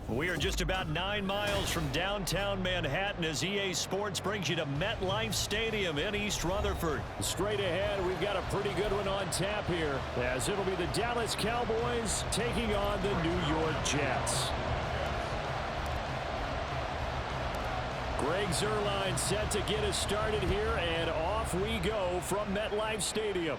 We are just about 9 miles from downtown Manhattan as EA Sports brings you to MetLife Stadium in East Rutherford. Straight ahead, we've got a pretty good one on tap here, as it'll be the Dallas Cowboys taking on the New York Jets. Greg Zuerlein set to get us started here, and off we go from MetLife Stadium.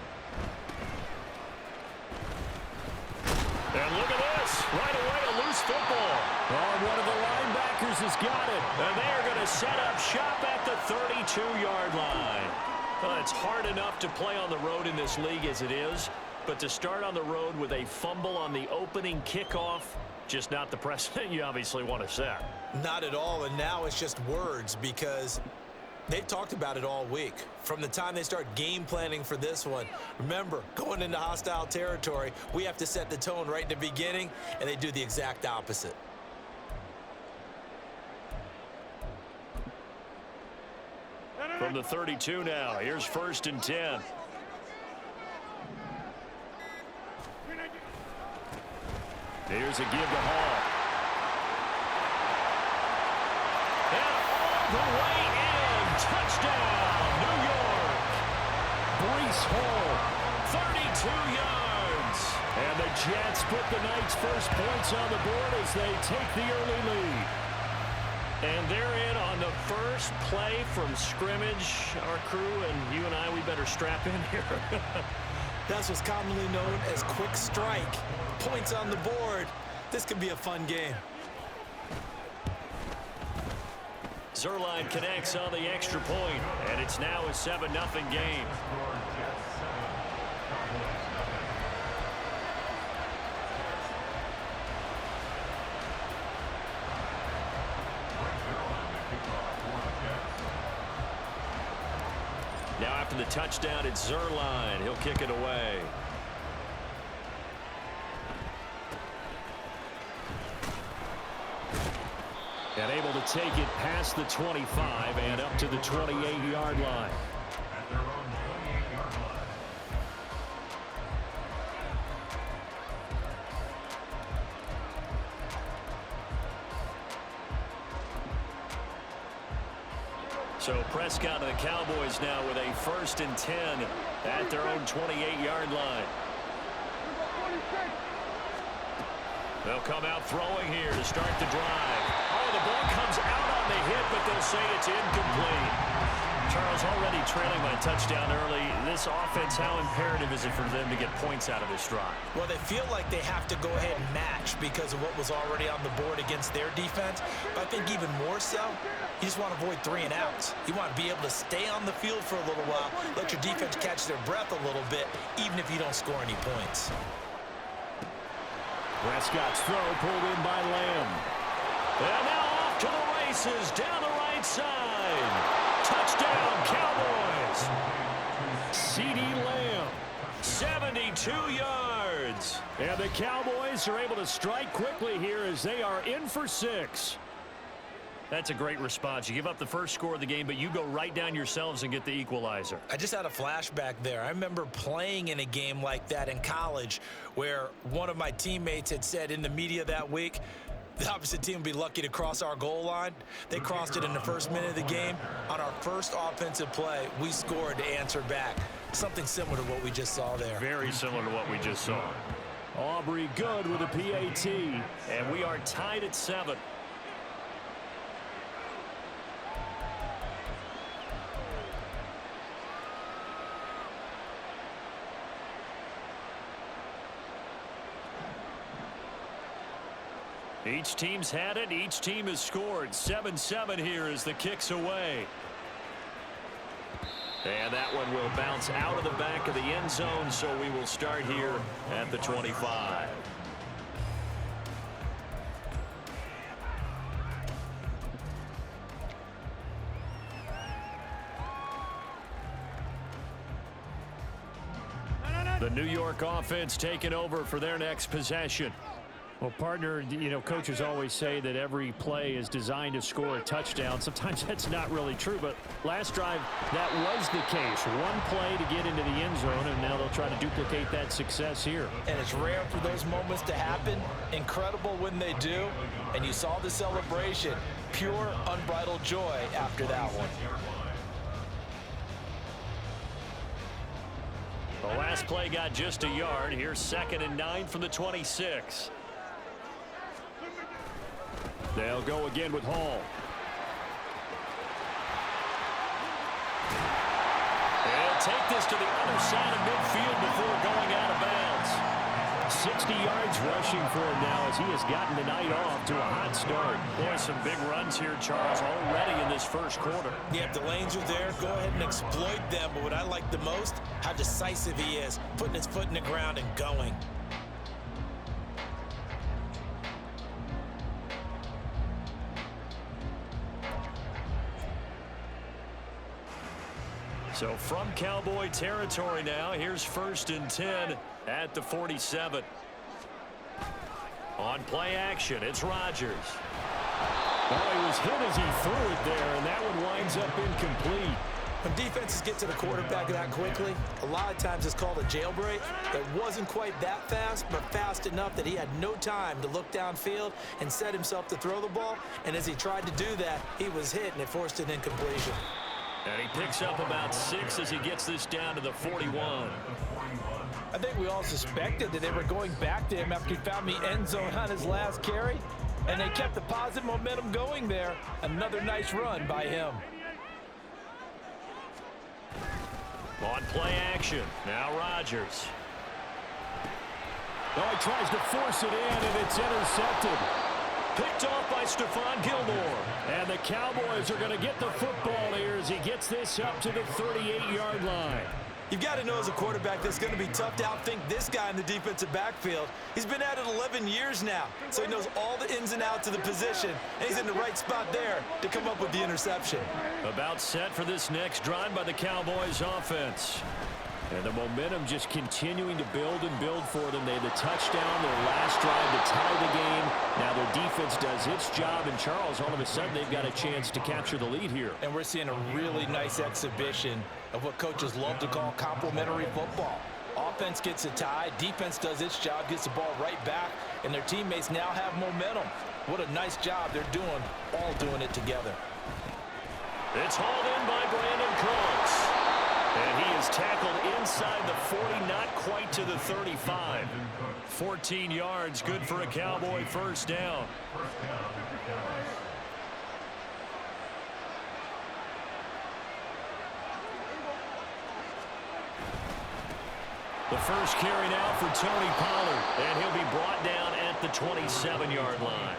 And look at this. Right away, a loose football. Oh, one of the linebackers has got it. And they are going to set up shop at the 32-yard line. Well, it's hard enough to play on the road in this league as it is, but to start on the road with a fumble on the opening kickoff, just not the precedent you obviously want to set. Not at all, and now it's just words because they've talked about it all week. From the time they start game planning for this one, remember, going into hostile territory, we have to set the tone right in the beginning, and they do the exact opposite. From the 32 now, here's 1st and 10. Here's a give to Hall. And all the way in. Touchdown, New York. Breece Hall. 32 yards. And the Jets put the night's first points on the board as they take the early lead. And they're in on the first play from scrimmage. Our crew and you and I, we better strap in here. That's what's commonly known as quick strike. Points on the board. This could be a fun game. Zuerlein connects on the extra point, and it's now a 7-0 game. Now after the touchdown, it's Zuerlein. He'll kick it away. And able to take it past the 25 and up to the 28-yard line. So Prescott and the Cowboys now with a 1st and 10 at their own 28-yard line. They'll come out throwing here to start the drive. Oh, the ball comes out on the hit, but they'll say it's incomplete. Charles, already trailing by a touchdown early. This offense, how imperative is it for them to get points out of this drive? Well, they feel like they have to go ahead and match because of what was already on the board against their defense. But I think even more so, you just want to avoid 3 and outs. You want to be able to stay on the field for a little while, let your defense catch their breath a little bit, even if you don't score any points. Prescott's throw pulled in by Lamb. And now off to the races down the right side. Touchdown, Cowboys. CeeDee Lamb. 72 yards. And the Cowboys are able to strike quickly here as they are in for 6. That's a great response. You give up the first score of the game, but you go right down yourselves and get the equalizer. I just had a flashback there. I remember playing in a game like that in college where one of my teammates had said in the media that week, the opposite team would be lucky to cross our goal line. They crossed it in the first minute of the game. On our first offensive play, we scored to answer back. Something similar to what we just saw there. Very similar to what we just saw. Aubrey good with a PAT. And we are tied at 7. Each team's had it. Each team has scored. 7-7 here as the kick's away. And that one will bounce out of the back of the end zone, so we will start here at the 25. The New York offense taking over for their next possession. Well, partner, you know, coaches always say that every play is designed to score a touchdown. Sometimes that's not really true, but last drive, that was the case. One play to get into the end zone, and now they'll try to duplicate that success here. And it's rare for those moments to happen. Incredible when they do. And you saw the celebration. Pure, unbridled joy after that one. The last play got just a yard. Here's 2nd and 9 from the 26. They'll go again with Hall. They'll take this to the other side of midfield before going out of bounds. 60 yards rushing for him now as he has gotten the night off to a hot start. Boy, some big runs here, Charles, already in this first quarter. Yeah, if the lanes are there, go ahead and exploit them. But what I like the most, how decisive he is, putting his foot in the ground and going. So from Cowboy territory now, here's 1st and 10 at the 47. On play action, it's Rodgers. Oh, he was hit as he threw it there, and that one winds up incomplete. When defenses get to the quarterback that quickly, a lot of times it's called a jailbreak. It wasn't quite that fast, but fast enough that he had no time to look downfield and set himself to throw the ball. And as he tried to do that, he was hit, and it forced an incompletion. And he picks up about 6 as he gets this down to the 41. I think we all suspected that they were going back to him after he found the end zone on his last carry, and they kept the positive momentum going there. Another nice run by him. On play action, now Rodgers. Oh, he tries to force it in, and it's intercepted. Picked off by Stephon Gilmore. And the Cowboys are going to get the football here as he gets this up to the 38-yard line. You've got to know as a quarterback that's going to be tough to outthink this guy in the defensive backfield. He's been at it 11 years now, so he knows all the ins and outs of the position, and he's in the right spot there to come up with the interception. About set for this next drive by the Cowboys offense. And the momentum just continuing to build and build for them. They had the touchdown, their last drive to tie the game. Now their defense does its job, and Charles, all of a sudden, they've got a chance to capture the lead here. And we're seeing a really nice exhibition of what coaches love to call complementary football. Offense gets a tie, defense does its job, gets the ball right back, and their teammates now have momentum. What a nice job they're doing, all doing it together. It's hauled in by Brandon Cooks. And he is tackled inside the 40, not quite to the 35. 14 yards, good for a Cowboy first down. The first carry now for Tony Pollard, and he'll be brought down at the 27-yard line.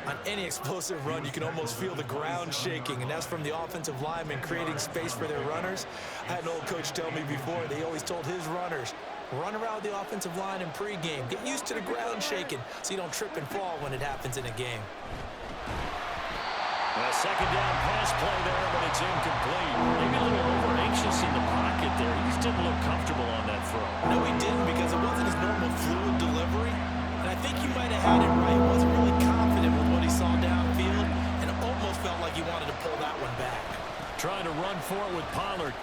On any explosive run, you can almost feel the ground shaking, and that's from the offensive linemen creating space for their runners. I had an old coach tell me before, they always told his runners, run around the offensive line in pregame. Get used to the ground shaking so you don't trip and fall when it happens in a game. A second down pass play there, but it's incomplete. Maybe a little over-anxious in the pocket there. He just didn't look comfortable on that throw. No, he didn't, because it wasn't his normal fluid delivery. And I think he might have had it right. He wasn't really confident with what he saw downfield, and it almost felt like he wanted to pull that one back. Trying to run for it with Pollard.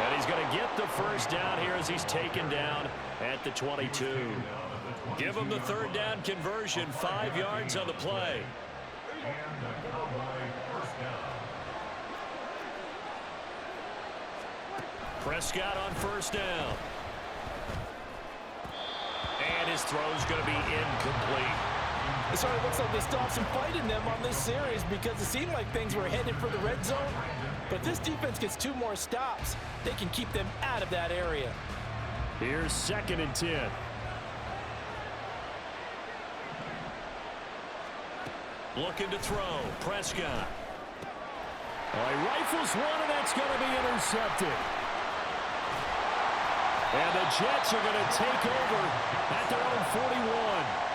And he's going to get the first down here as he's taken down at the 22. Give him the third down conversion, 5 yards on the play. Prescott on first down. And his throw's going to be incomplete. It sort of looks like they stopped some fight in them on this series because it seemed like things were headed for the red zone. But this defense gets 2 more stops. They can keep them out of that area. Here's 2nd and 10. Looking to throw. Prescott. He rifles one, and that's going to be intercepted. And the Jets are going to take over at their own 41.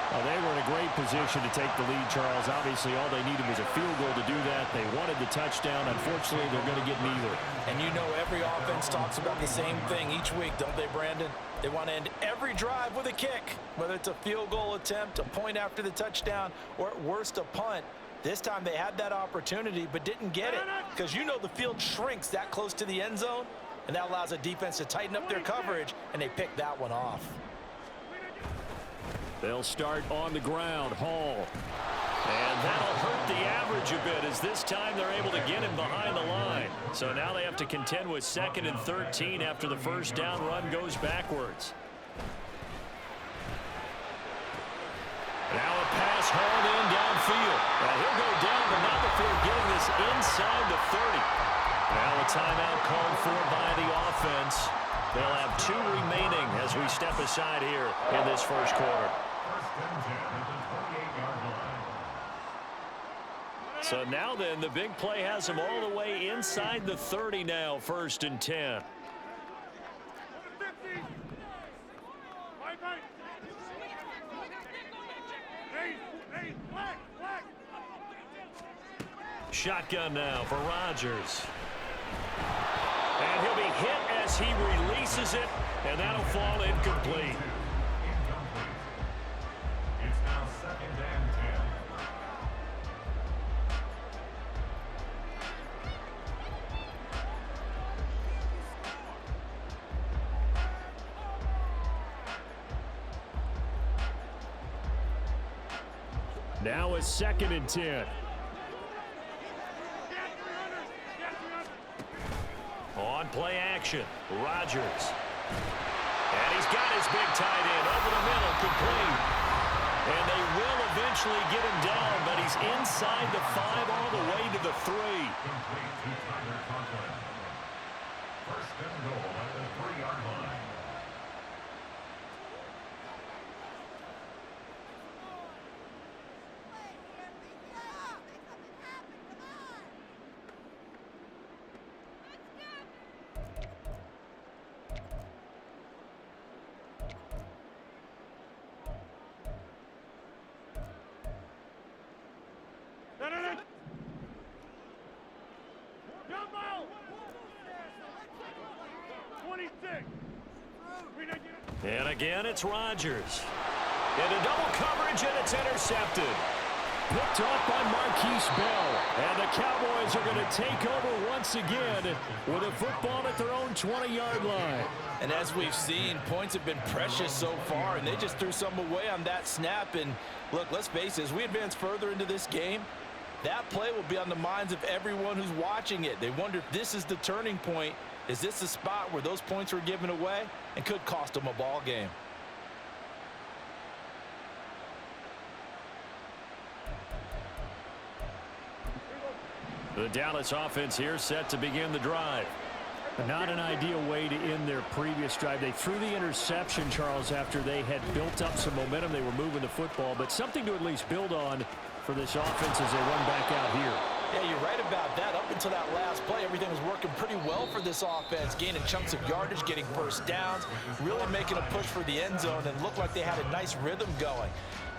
Well, they were in a great position to take the lead, Charles. Obviously, all they needed was a field goal to do that. They wanted the touchdown. Unfortunately, they're going to get neither. And you know every offense talks about the same thing each week, don't they, Brandon? They want to end every drive with a kick, whether it's a field goal attempt, a point after the touchdown, or at worst a punt. This time they had that opportunity but didn't get it because you know the field shrinks that close to the end zone, and that allows a defense to tighten up their coverage, and they picked that one off. They'll start on the ground. Hall. And that'll hurt the average a bit as this time they're able to get him behind the line. So now they have to contend with 2nd and 13 after the first down run goes backwards. Now a pass hauled in downfield. Now he'll go down, but not before getting this inside the 30. Now a timeout called for by the offense. They'll have 2 remaining as we step aside here in this first quarter. So now then, the big play has them all the way inside the 30 now, 1st and 10. Shotgun now for Rodgers. And he'll be hit as he releases it, and that'll fall incomplete. It's now 2nd and 10. Now it's 2nd and 10. On play action, Rodgers. And he's got his big tight end over the middle, complete. And they will eventually get him down, but he's inside the 5 all the way to the 3. Complete to Tyler Conklin. 1st and goal at the 3-yard line. And again, it's Rodgers. Into double coverage, and it's intercepted. Picked off by Marquise Bell. And the Cowboys are going to take over once again with a football at their own 20-yard line. And as we've seen, points have been precious so far, and they just threw some away on that snap. And look, let's face it, as we advance further into this game, that play will be on the minds of everyone who's watching it. They wonder if this is the turning point. Is this the spot where those points were given away and could cost them a ball game? The Dallas offense here set to begin the drive. Not an ideal way to end their previous drive. They threw the interception, Charles, after they had built up some momentum. They were moving the football, but something to at least build on for this offense as they run back out here. Yeah, you're right about that. Up until that last play, everything was working pretty well for this offense, gaining chunks of yardage, getting first downs, really making a push for the end zone, and looked like they had a nice rhythm going.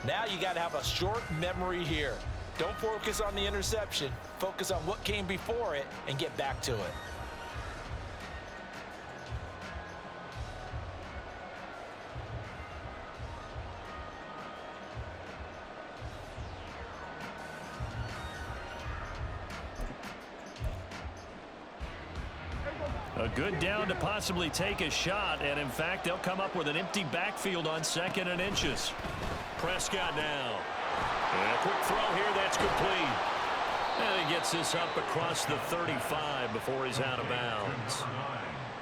Now you got to have a short memory here. Don't focus on the interception. Focus on what came before it and get back to it. A good down to possibly take a shot, and in fact, they'll come up with an empty backfield on 2nd and inches. Prescott now. And a quick throw here, that's complete. And he gets this up across the 35 before he's out of bounds.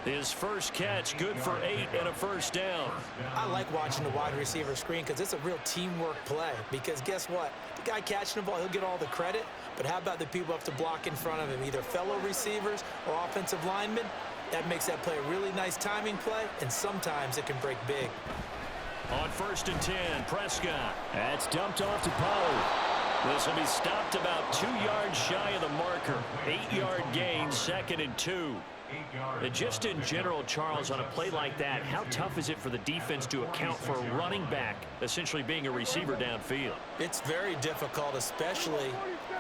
His first catch, good for 8 and a first down. I like watching the wide receiver screen because it's a real teamwork play. Because guess what? The guy catching the ball, he'll get all the credit. But how about the people have to block in front of him, either fellow receivers or offensive linemen? That makes that play a really nice timing play, and sometimes it can break big. On 1st and 10, Prescott. That's dumped off to Poe. This will be stopped about 2 yards shy of the marker. 8-yard gain, 2nd and 2. And just in general, Charles, on a play like that, how tough is it for the defense to account for a running back essentially being a receiver downfield? It's very difficult, especially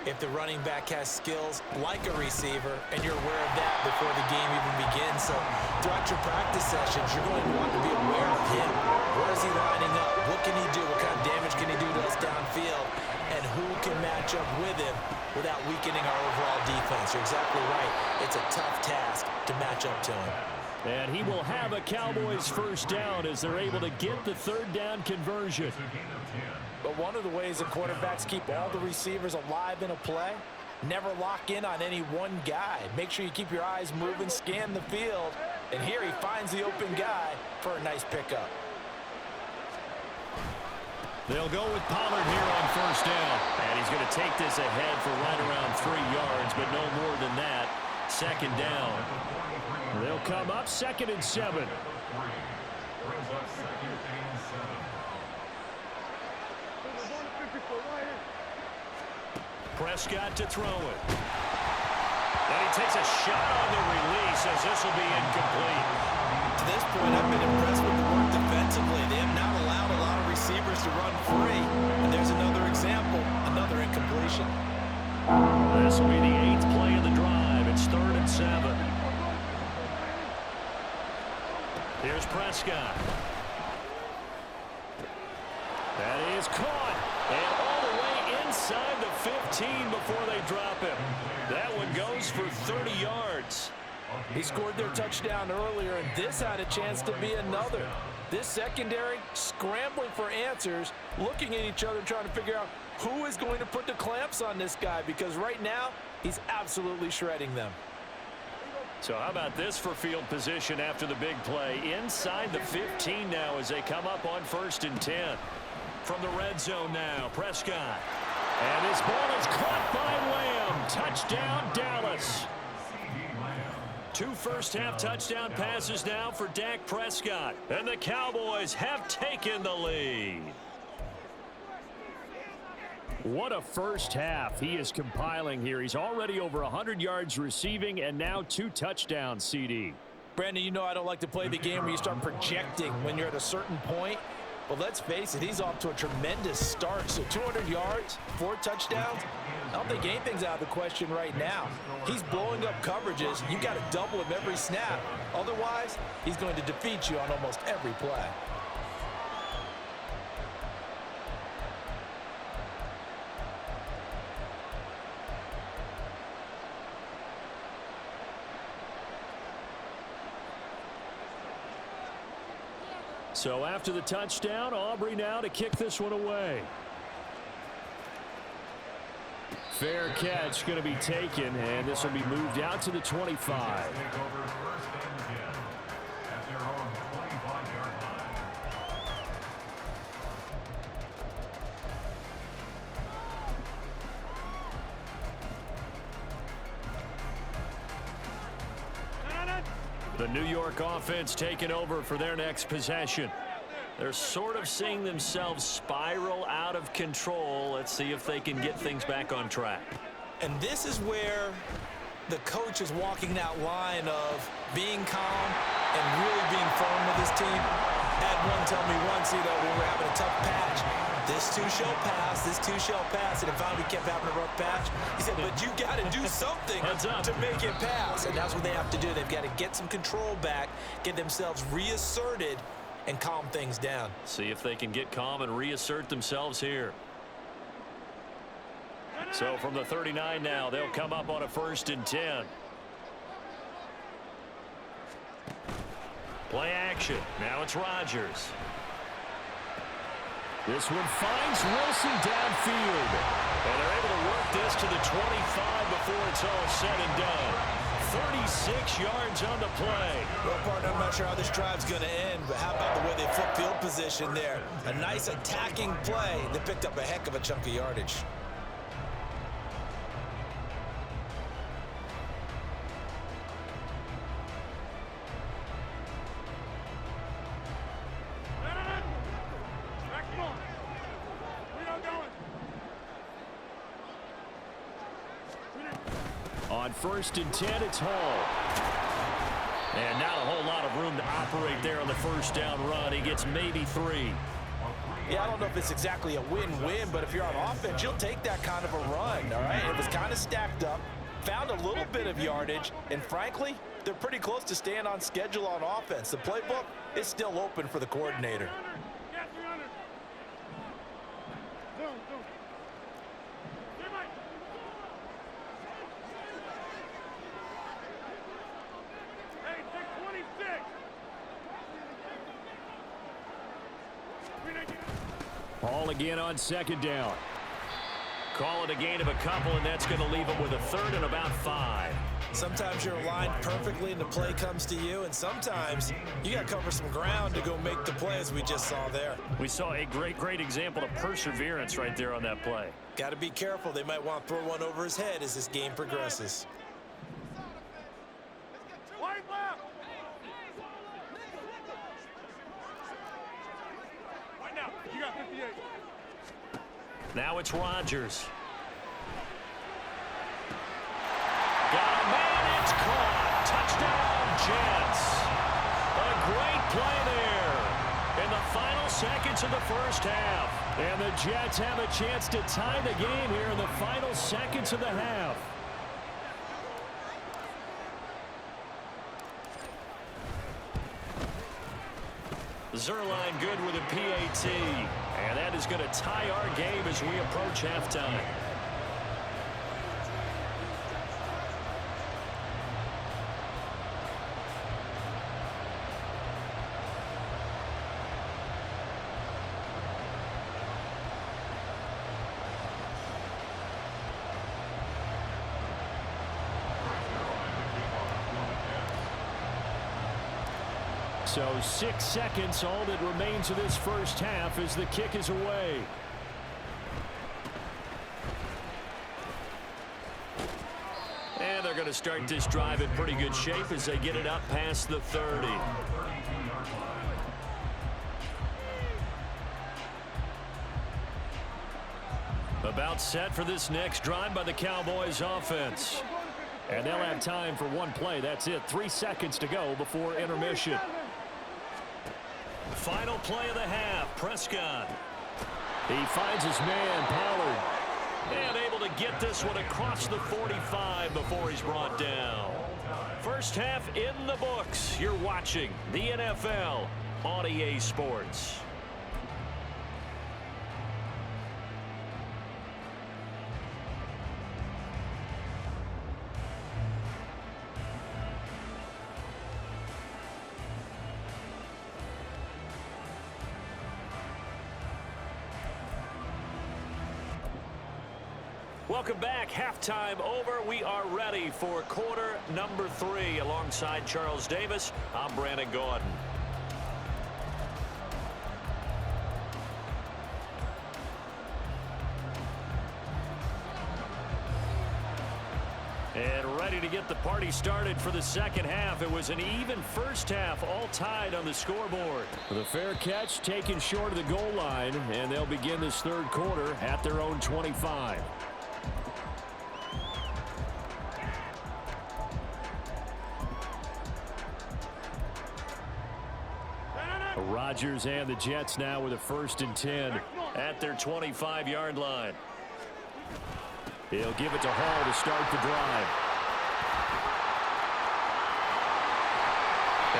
if the running back has skills like a receiver, and you're aware of that before the game even begins. So throughout your practice sessions, you're going to want to be aware of him. Where is he lining up? What can he do? What kind of damage can he do to us downfield? And who can match up with him without weakening our overall defense? You're exactly right. It's a tough task to match up to him. And he will have a Cowboys first down as they're able to get the 3rd down conversion. But one of the ways that quarterbacks keep all the receivers alive in a play, never lock in on any one guy. Make sure you keep your eyes moving, scan the field, and here he finds the open guy for a nice pickup. They'll go with Pollard here on first down. And he's going to take this ahead for right around 3 yards, but no more than that. 2nd down. They'll come up 2nd and 7. Prescott to throw it. And he takes a shot on the release as this will be incomplete. To this point, I've been impressed with the work defensively. They have not allowed a lot of receivers to run free. And there's another example, another incompletion. This will be the 8th play of the drive. It's 3rd and 7. Here's Prescott. That is caught. And all the way inside the 15 before they drop him. That one goes for 30 yards. He scored their touchdown earlier, and this had a chance to be another. This secondary scrambling for answers, looking at each other, trying to figure out who is going to put the clamps on this guy, because right now he's absolutely shredding them. So how about this for field position after the big play? Inside the 15 now as they come up on 1st and 10. From the red zone now, Prescott. And this ball is caught by Lamb. Touchdown, Dallas. 2 first-half touchdown passes now for Dak Prescott. And the Cowboys have taken the lead. What a first half he is compiling here. He's already over 100 yards receiving and now 2 touchdowns, CD. Brandon, you know I don't like to play the game where you start projecting when you're at a certain point. But let's face it, he's off to a tremendous start. So 200 yards, 4 touchdowns. I don't think anything's out of the question right now. He's blowing up coverages. You got to double him every snap. Otherwise, he's going to defeat you on almost every play. So after the touchdown, Aubrey now to kick this one away. Fair catch going to be taken, and this will be moved out to the 25. The New York offense taking over for their next possession. They're sort of seeing themselves spiral out of control. Let's see if they can get things back on track. And this is where the coach is walking that line of being calm and really being firm with his team. Had one tell me once, when we're having a tough patch, this too shall pass, this too shall pass. And if we kept having a rough patch, he said, but you got to do something to make it pass. And that's what they have to do. They've got to get some control back, get themselves reasserted, and calm things down. See if they can get calm and reassert themselves here. So from the 39 now, they'll come up on a 1st and 10. Play action. Now it's Rodgers. This one finds Wilson downfield. And they're able to work this to the 25 before it's all said and done. 36 yards on the play. Well, partner, I'm not sure how this drive's going to end, but how about the way they flip field position there? A nice attacking play that picked up a heck of a chunk of yardage. On 1st and 10, it's Hall. And not a whole lot of room to operate there on the first down run. He gets maybe 3. Yeah, I don't know if it's exactly a win-win, but if you're on offense, you'll take that kind of a run, all right? It was kind of stacked up, found a little bit of yardage, and frankly, they're pretty close to staying on schedule on offense. The playbook is still open for the coordinator. Hall again on 2nd down. Call it a gain of a couple, and that's going to leave him with a 3rd and about 5. Sometimes you're aligned perfectly and the play comes to you, and sometimes you got to cover some ground to go make the play, as we just saw there. We saw a great example of perseverance right there on that play. Got to be careful. They might want to throw one over his head as this game progresses. Now it's Rodgers. Got a man, it's caught. Touchdown, Jets. A great play there in the final seconds of the first half. And the Jets have a chance to tie the game here in the final seconds of the half. Zerline good with a PAT. And that is going to tie our game as we approach halftime. So 6 seconds, all that remains of this first half as the kick is away. And they're going to start this drive in pretty good shape as they get it up past the 30. About set for this next drive by the Cowboys offense. And they'll have time for one play. That's it. 3 seconds to go before intermission. Final play of the half, Prescott. He finds his man, Pollard. And able to get this one across the 45 before he's brought down. First half in the books. You're watching the NFL on EA Sports. Welcome back. Halftime over. We are ready for quarter number 3. Alongside Charles Davis, I'm Brandon Gordon. And ready to get the party started for the second half. It was an even first half, all tied on the scoreboard. The fair catch taken short of the goal line, and they'll begin this third quarter at their own 25. Rodgers and the Jets now with a 1st and 10 at their 25-yard line. He'll give it to Hall to start the drive.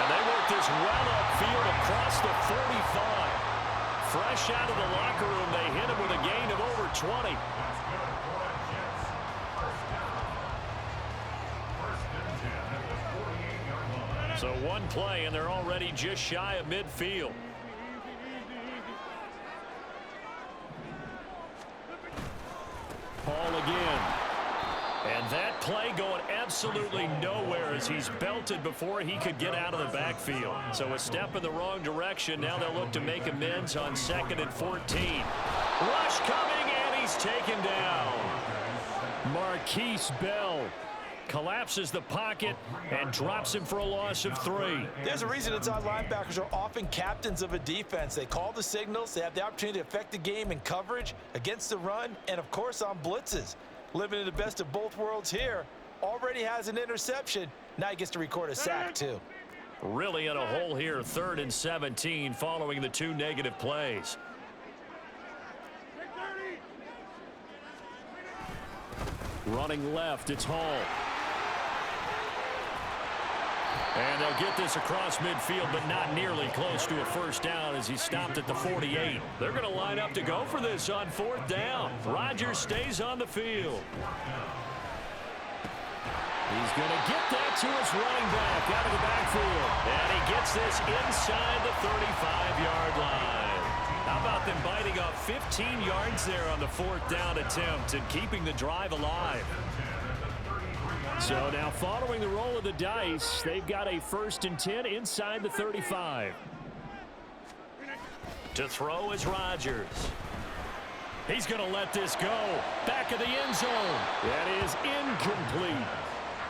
And they work this well upfield across the 45. Fresh out of the locker room, they hit him with a gain of over 20. So one play, and they're already just shy of midfield. Hall again. And that play going absolutely nowhere as he's belted before he could get out of the backfield. So a step in the wrong direction. Now they'll look to make amends on 2nd and 14. Rush coming, and he's taken down. Marquise Bell collapses the pocket and drops him for a loss of 3. There's a reason inside linebackers are often captains of a defense. They call the signals. They have the opportunity to affect the game in coverage, against the run, and, of course, on blitzes. Living in the best of both worlds here. already has an interception. Now he gets to record a sack, too. Really in a hole here, 3rd and 17 following the 2 negative plays. Running left, it's Hall. And they'll get this across midfield, but not nearly close to a first down as he stopped at the 48. They're going to line up to go for this on 4th down. Rodgers stays on the field. He's going to get that to his running back out of the backfield. And he gets this inside the 35-yard line. How about them biting off 15 yards there on the 4th down attempt and keeping the drive alive? So now following the roll of the dice, they've got a 1st and 10 inside the 35. To throw is Rodgers. He's going to let this go. Back of the end zone. That is incomplete.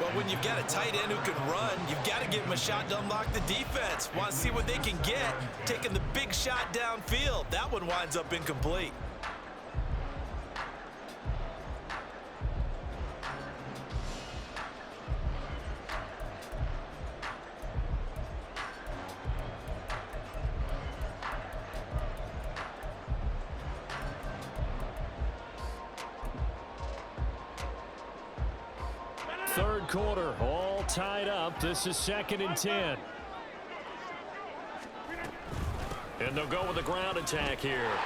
Well, when you've got a tight end who can run, you've got to give him a shot to unlock the defense. Want to see what they can get, taking the big shot downfield. That one winds up incomplete. Third quarter, all tied up. This is 2nd and 10. And they'll go with the ground attack here. And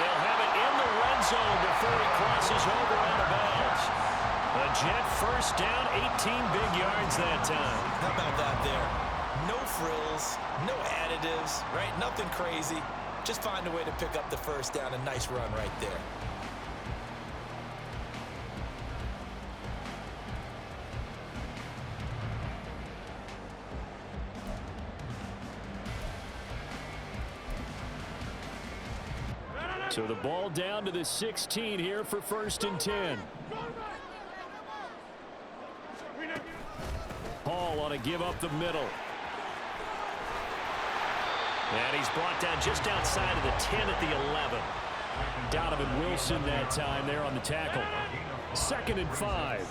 they'll have it in the red zone before he crosses over out of bounds. A Jet first down, 18 big yards that time. How about that there? No frills, no additives, right? Nothing crazy. Just find a way to pick up the first down. A nice run right there. So the ball down to the 16 here for 1st and 10. Hall on a give up the middle. And he's brought down just outside of the 10 at the 11. Donovan Wilson that time there on the tackle. 2nd and 5.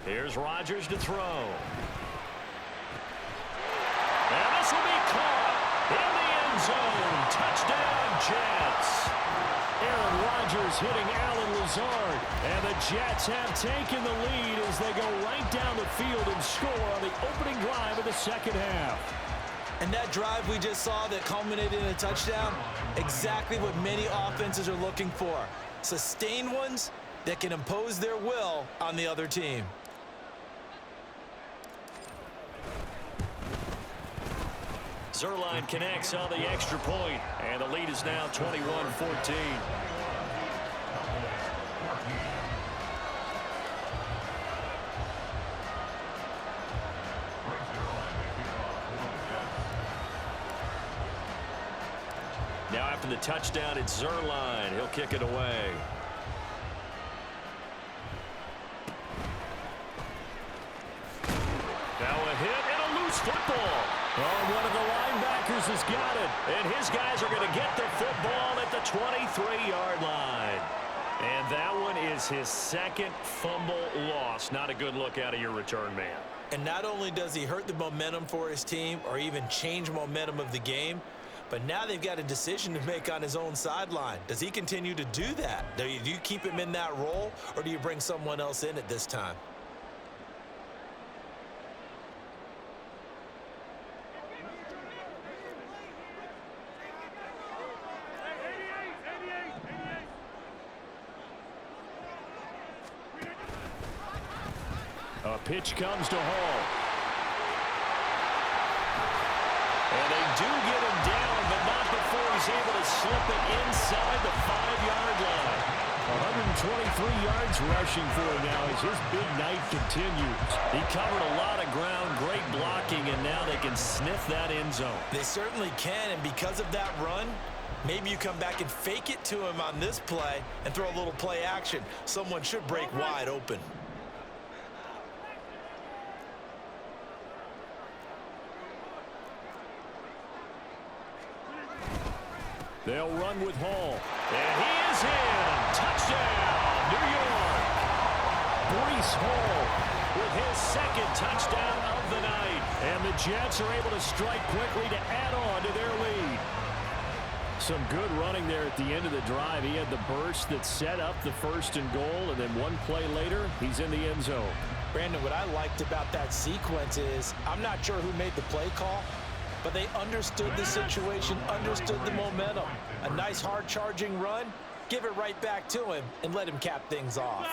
Here's Rodgers to throw. And this will be caught in the end zone. Touchdown, Jets. Aaron Rodgers hitting Alan Lazard. And the Jets have taken the lead as they go right down the field and score on the opening drive of the 2nd half. And that drive we just saw that culminated in a touchdown, exactly what many offenses are looking for. Sustained ones that can impose their will on the other team. Zuerlein connects on the extra point, and the lead is now 21-14. Now after the touchdown, it's Zuerlein. He'll kick it away. Now a hit and a loose football. Oh, one of the linebackers has got it. And his guys are going to get the football at the 23-yard line. And that one is his 2nd fumble loss. Not a good look out of your return man. And not only does he hurt the momentum for his team or even change momentum of the game, but now they've got a decision to make on his own sideline. Does he continue to do that? Do you keep him in that role, or do you bring someone else in at this time? A pitch comes to Hall. And they do get him down, but not before he's able to slip it inside the 5-yard line. 123 yards rushing for him now as his big night continues. He covered a lot of ground, great blocking, and now they can sniff that end zone. They certainly can, and because of that run, maybe you come back and fake it to him on this play and throw a little play action. Someone should break wide open. They'll run with Hall. And he is in. Touchdown, New York. Breece Hall with his second touchdown of the night. And the Jets are able to strike quickly to add on to their lead. Some good running there at the end of the drive. He had the burst that set up the 1st and goal, and then one play later, he's in the end zone. Brandon, what I liked about that sequence is I'm not sure who made the play call, but they understood the situation, understood the momentum. A nice hard-charging run, give it right back to him, and let him cap things off.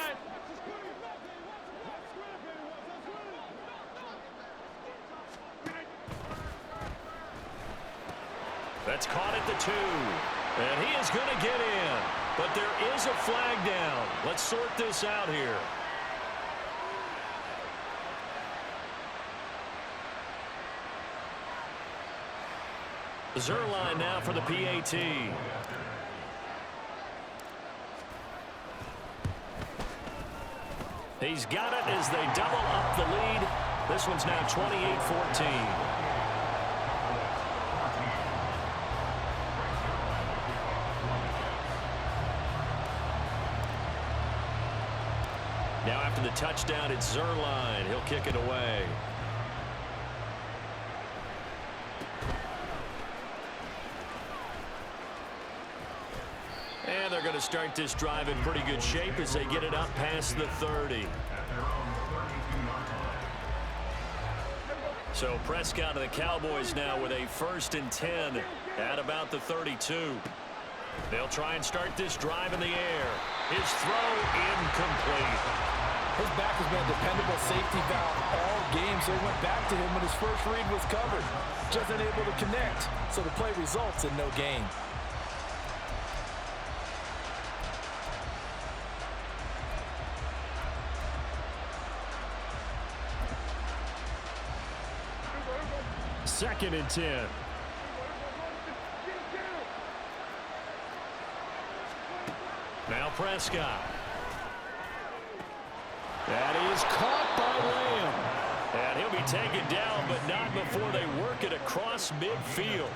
That's caught at the 2. And he is going to get in. But there is a flag down. Let's sort this out here. Zerline now for the PAT. He's got it as they double up the lead. This one's now 28-14. Now after the touchdown, it's Zerline. He'll kick it away. And they're going to start this drive in pretty good shape as they get it up past the 30. So Prescott of the Cowboys now with a 1st and 10 at about the 32. They'll try and start this drive in the air. His throw incomplete. His back has been a dependable safety valve all game, so he went back to him when his first read was covered. Just unable to connect, so the play results in no gain. Second and 10. Now Prescott. That is caught by Lamb. And he'll be taken down, but not before they work it across midfield.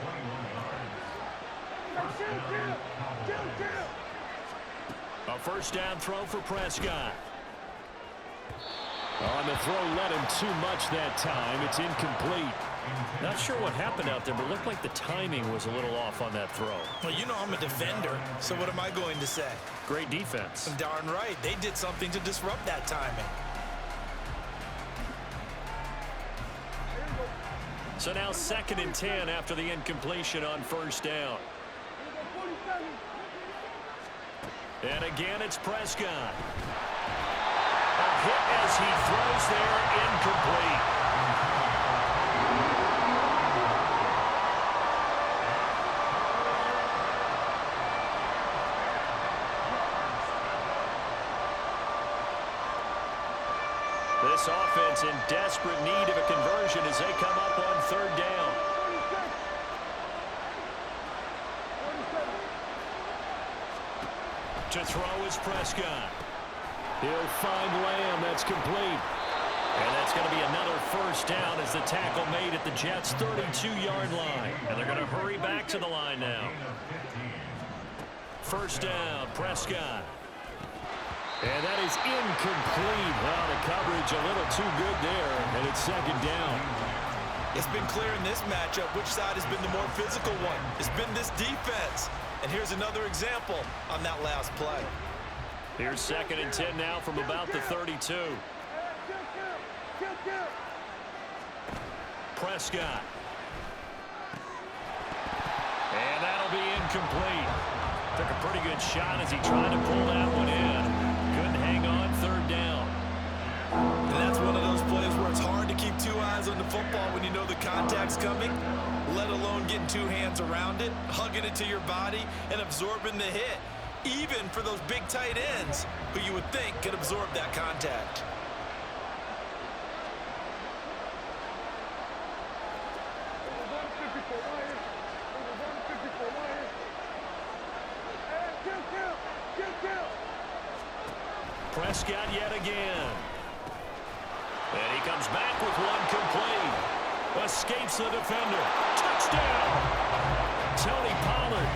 A 1st down throw for Prescott. On the throw, led him too much that time. It's incomplete. Not sure what happened out there, but it looked like the timing was a little off on that throw. Well, you know I'm a defender, so what am I going to say? Great defense. Darn right. They did something to disrupt that timing. So now 2nd and 10 after the incompletion on 1st down. And again, it's Prescott. A hit as he throws there, incomplete. This offense in desperate need of a conversion as they come up on 3rd down. To throw is Prescott. He'll find Lamb. That's complete. And that's going to be another 1st down as the tackle made at the Jets' 32-yard line. And they're going to hurry back to the line now. 1st down, Prescott. And that is incomplete. Well, the coverage a little too good there, and it's 2nd down. It's been clear in this matchup which side has been the more physical one. It's been this defense. And here's another example on that last play. Here's 2nd and 10 now from about the 32. Prescott. And that'll be incomplete. Took a pretty good shot as he tried to pull that one in. Couldn't hang on 3rd down. And that's one of those plays where it's hard to keep 2 eyes on the football when you know the contact's coming, let alone getting 2 hands around it, hugging it to your body, and absorbing the hit, even for those big tight ends who you would think could absorb that contact. Prescott yet again. And he comes back with one complete. Escapes the defender. Touchdown! Tony Pollard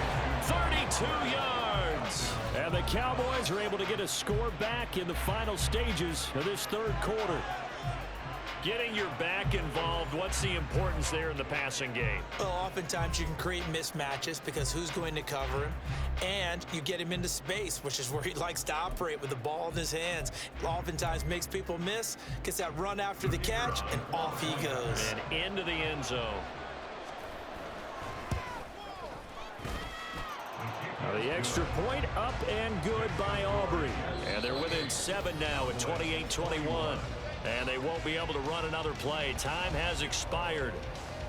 32 yards. And the Cowboys are able to get a score back in the final stages of this third quarter. Getting your back involved, what's the importance there in the passing game? Well, oftentimes you can create mismatches because who's going to cover him? And you get him into space, which is where he likes to operate with the ball in his hands. Oftentimes makes people miss, gets that run after the catch, and off he goes. And into the end zone. The extra point up and good by Aubrey. And they're within 7 now at 28-21. And they won't be able to run another play. Time has expired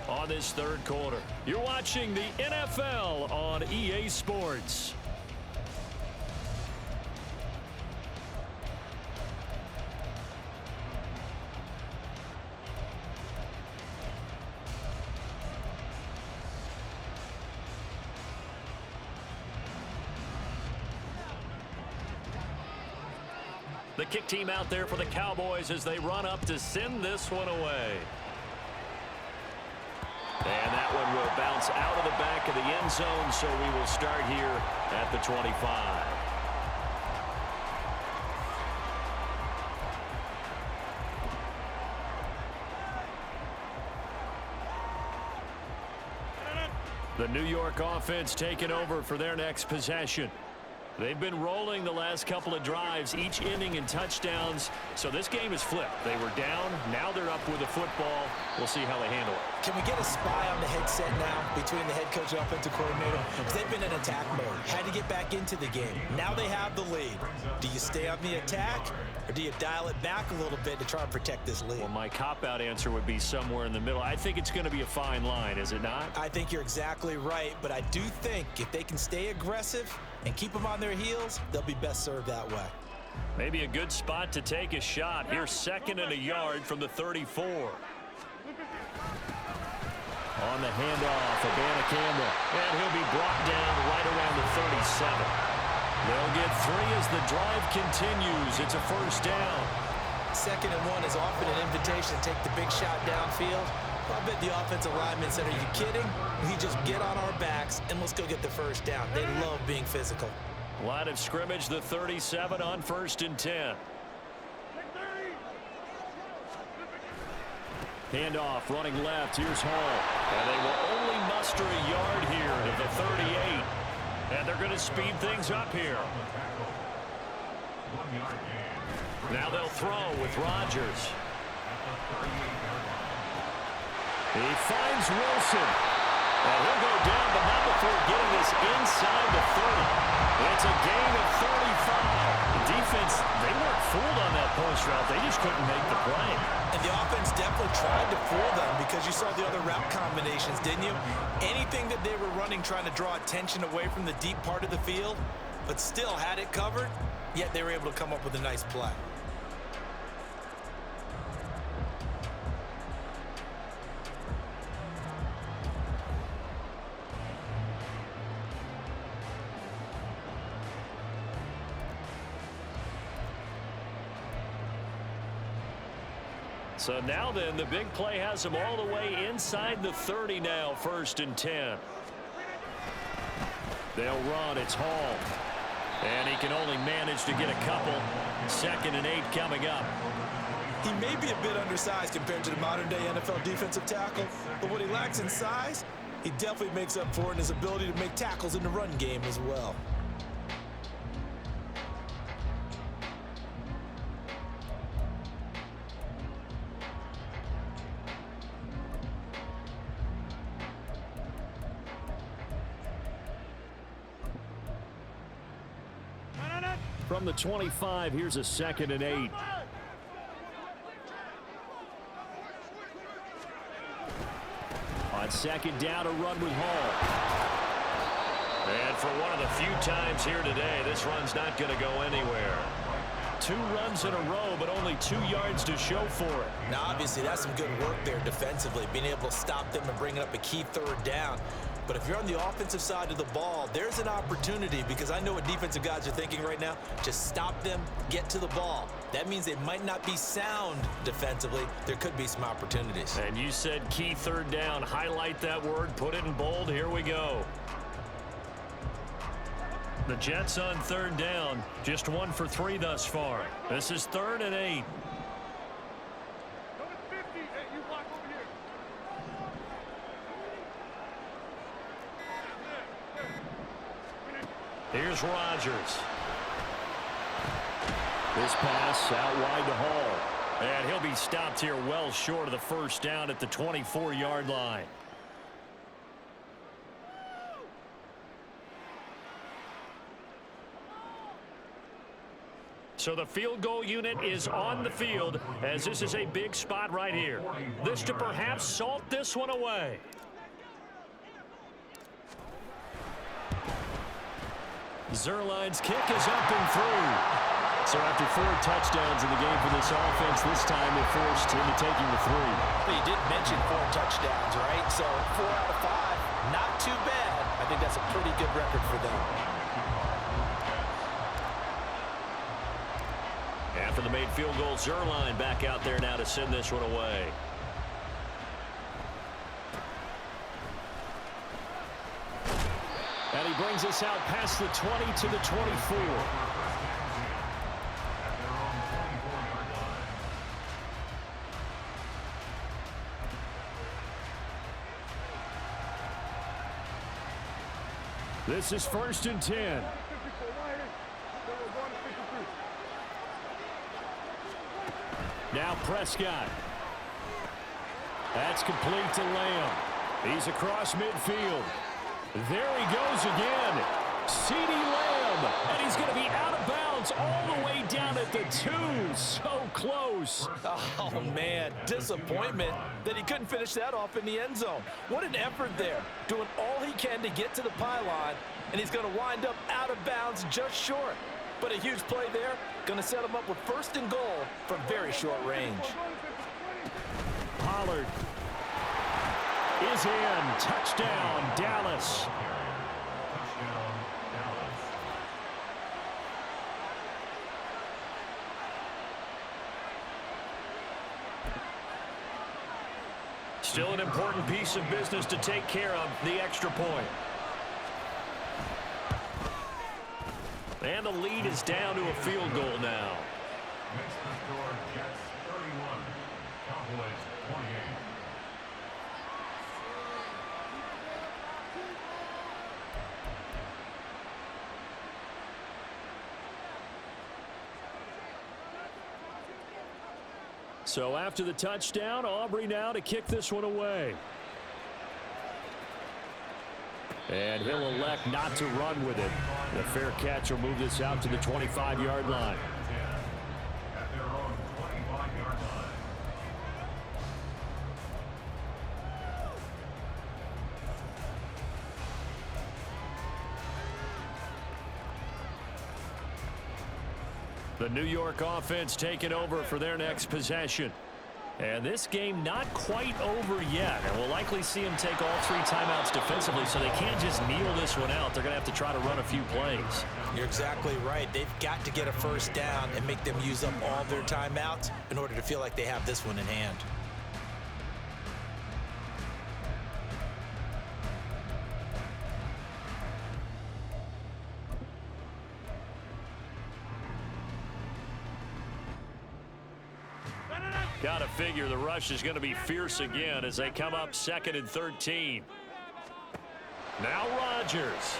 on this third quarter. You're watching the NFL on EA Sports. The kick team out there for the Cowboys as they run up to send this one away. And that one will bounce out of the back of the end zone, so we will start here at the 25. The New York offense taking over for their next possession. They've been rolling the last couple of drives, each inning in touchdowns. So this game is flipped. They were down. Now they're up with the football. We'll see how they handle it. Can we get a spy on the headset now between the head coach and offensive coordinator? Because they've been in attack mode. Had to get back into the game. Now they have the lead. Do you stay on the attack or do you dial it back a little bit to try and protect this lead? Well, my cop-out answer would be somewhere in the middle. I think it's going to be a fine line, is it not? I think you're exactly right, but I do think if they can stay aggressive and keep them on their heels, they'll be best served that way. Maybe a good spot to take a shot. Here's 2nd and a yard from the 34. On the handoff, Yac1kCreary. And he'll be brought down right around the 37. They'll get 3 as the drive continues. It's a first down. 2nd and 1 is often an invitation to take the big shot downfield. I bet the offensive lineman said, are you kidding? We just get on our backs and let's go get the first down. They love being physical. Line of scrimmage, the 37 on 1st and 10. Handoff, running left. Here's Hall. And they will only muster a yard here to the 38. And they're going to speed things up here. Now they'll throw with Rodgers. He finds Wilson. And he'll go down, but not before getting this inside the 30. It's a gain of 35. The defense, they weren't fooled on that post route. They just couldn't make the play. And the offense definitely tried to fool them because you saw the other route combinations, didn't you? Anything that they were running trying to draw attention away from the deep part of the field, but still had it covered, yet they were able to come up with a nice play. So now then, the big play has them all the way inside the 30 now, 1st and 10. They'll run. It's Hall. And he can only manage to get a couple. 2nd and 8 coming up. He may be a bit undersized compared to the modern-day NFL defensive tackle, but what he lacks in size, he definitely makes up for in his ability to make tackles in the run game as well. From the 25, here's a 2nd and 8. On 2nd down, a run with Hall. And for one of the few times here today, this run's not going to go anywhere. 2 runs in a row, but only 2 yards to show for it. Now, obviously, that's some good work there defensively, being able to stop them and bringing up a key 3rd down. But if you're on the offensive side of the ball, there's an opportunity because I know what defensive guys are thinking right now. Just stop them, get to the ball. That means they might not be sound defensively. There could be some opportunities. And you said key 3rd down. Highlight that word, put it in bold. Here we go. The Jets on 3rd down. Just 1 for 3 thus far. This is 3rd and 8. Here's Rodgers. This pass out wide to Hall. And he'll be stopped here well short of the 1st down at the 24-yard line. So the field goal unit is on the field as this is a big spot right here. This to perhaps salt this one away. Zerline's kick is up and through. So after 4 touchdowns in the game for this offense, this time they're forced into taking the 3. But you did mention 4 touchdowns, right? So 4 out of 5, not too bad. I think that's a pretty good record for them. After the made field goal, Zerline back out there now to send this one away. And he brings us out past the 20 to the 24. This is 1st and 10. Now Prescott. That's complete to Lamb. He's across midfield. There he goes again. CeeDee Lamb. And he's going to be out of bounds all the way down at the 2. So close. Oh, man. Disappointment that he couldn't finish that off in the end zone. What an effort there. Doing all he can to get to the pylon. And he's going to wind up out of bounds just short. But a huge play there. Going to set him up with 1st and goal from very short range. Pollard is in. Touchdown, Dallas. Still an important piece of business to take care of, the extra point. And the lead is down to a field goal now. Makes the score Jets 31, Cowboys 28. So after the touchdown, Aubrey now to kick this one away. And he'll elect not to run with it. The fair catch will move this out to the 25-yard line. At their own 25-yard line. The New York offense taking over for their next possession. And this game not quite over yet. And we'll likely see them take all 3 timeouts defensively, so they can't just kneel this one out. They're going to have to try to run a few plays. You're exactly right. They've got to get a 1st down and make them use up all their timeouts in order to feel like they have this one in hand. Got to figure the rush is going to be fierce again as they come up 2nd and 13. Now Rodgers.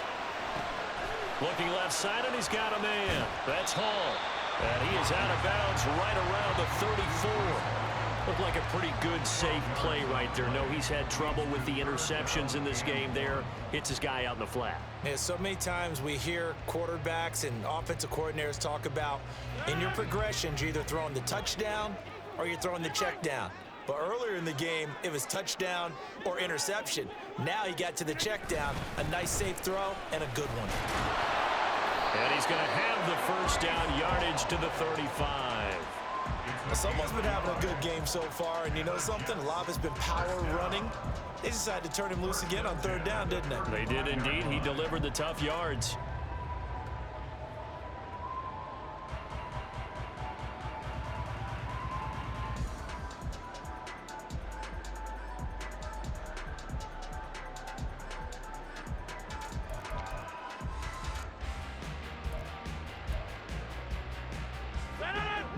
Looking left side, and he's got a man. That's Hall. And he is out of bounds right around the 34. Looked like a pretty good, safe play right there. No, he's had trouble with the interceptions in this game there. Hits his guy out in the flat. Yeah, so many times we hear quarterbacks and offensive coordinators talk about in your progressions, you're either throwing the touchdown or you're throwing the check down. But earlier in the game, it was touchdown or interception. Now he got to the check down, a nice safe throw, and a good one. And he's going to have the 1st down, yardage to the 35. Someone's been having a good game so far, and you know something? A lot of it's been power running. They decided to turn him loose again on 3rd down, didn't they? They did indeed. He delivered the tough yards.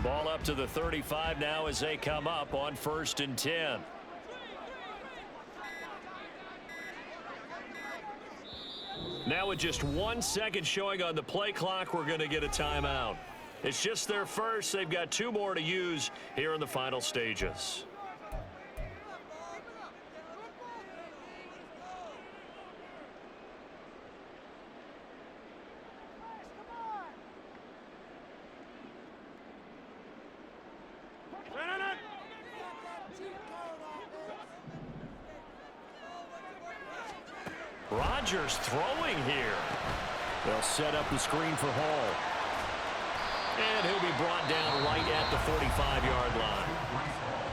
Ball up to the 35 now as they come up on 1st and 10. Now with just 1 second showing on the play clock, we're going to get a timeout. It's just their first. They've got 2 more to use here in the final stages. Rodgers throwing here. They'll set up the screen for Hall. And he'll be brought down right at the 45-yard line.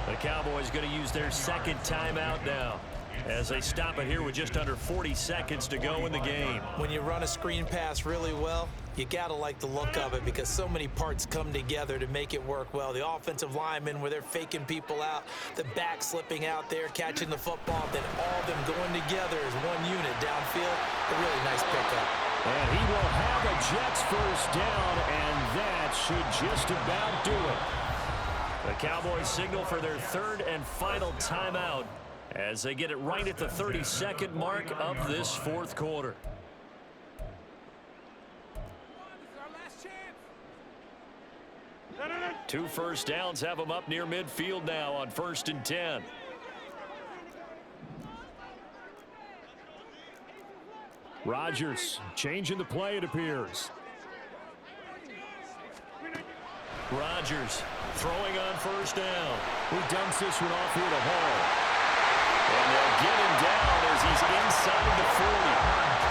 The Cowboys going to use their second timeout now as they stop it here with just under 40 seconds to go in the game. When you run a screen pass really well, you got to like the look of it because so many parts come together to make it work well. The offensive linemen where they're faking people out, the back slipping out there, catching the football, then all of them going together as one unit downfield. A really nice pickup. And he will have a Jets first down, and that should just about do it. The Cowboys signal for their 3rd and final timeout as they get it right at the 32nd mark of this 4th quarter. Two first downs have them up near midfield now on 1st and 10. Rodgers changing the play, it appears. Rodgers throwing on 1st down. He dumps this one off here to Hall. And they'll get him down as he's inside the 40.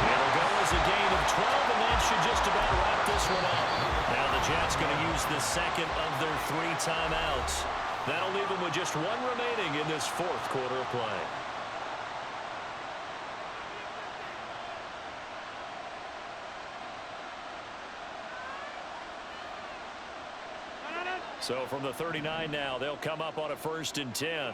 It'll go as a gain of 12, and that should just about wrap this one up. Now the Jets going to use the second of their 3 timeouts. That'll leave them with just 1 remaining in this 4th quarter of play. So from the 39 now, they'll come up on a 1st and 10.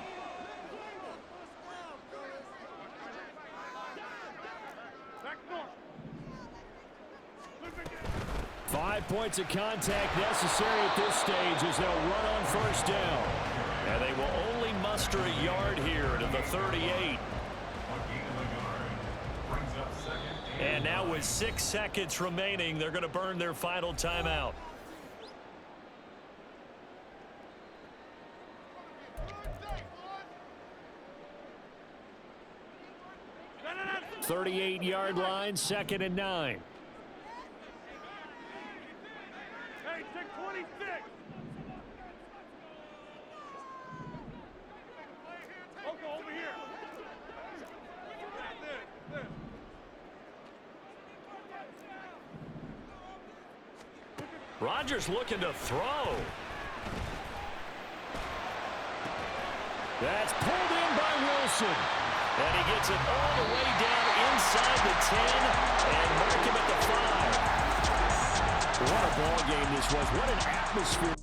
Five points of contact necessary at this stage as they'll run on 1st down. And they will only muster a yard here to the 38. And now with 6 seconds remaining, they're going to burn their final timeout. 38-yard line, 2nd and 9. Hey, take 26. Okay, over here. This. Rodgers looking to throw. That's pulled in by Wilson. And he gets it all the way down inside the 10 and mark him at the 5. What a ball game this was. What an atmosphere.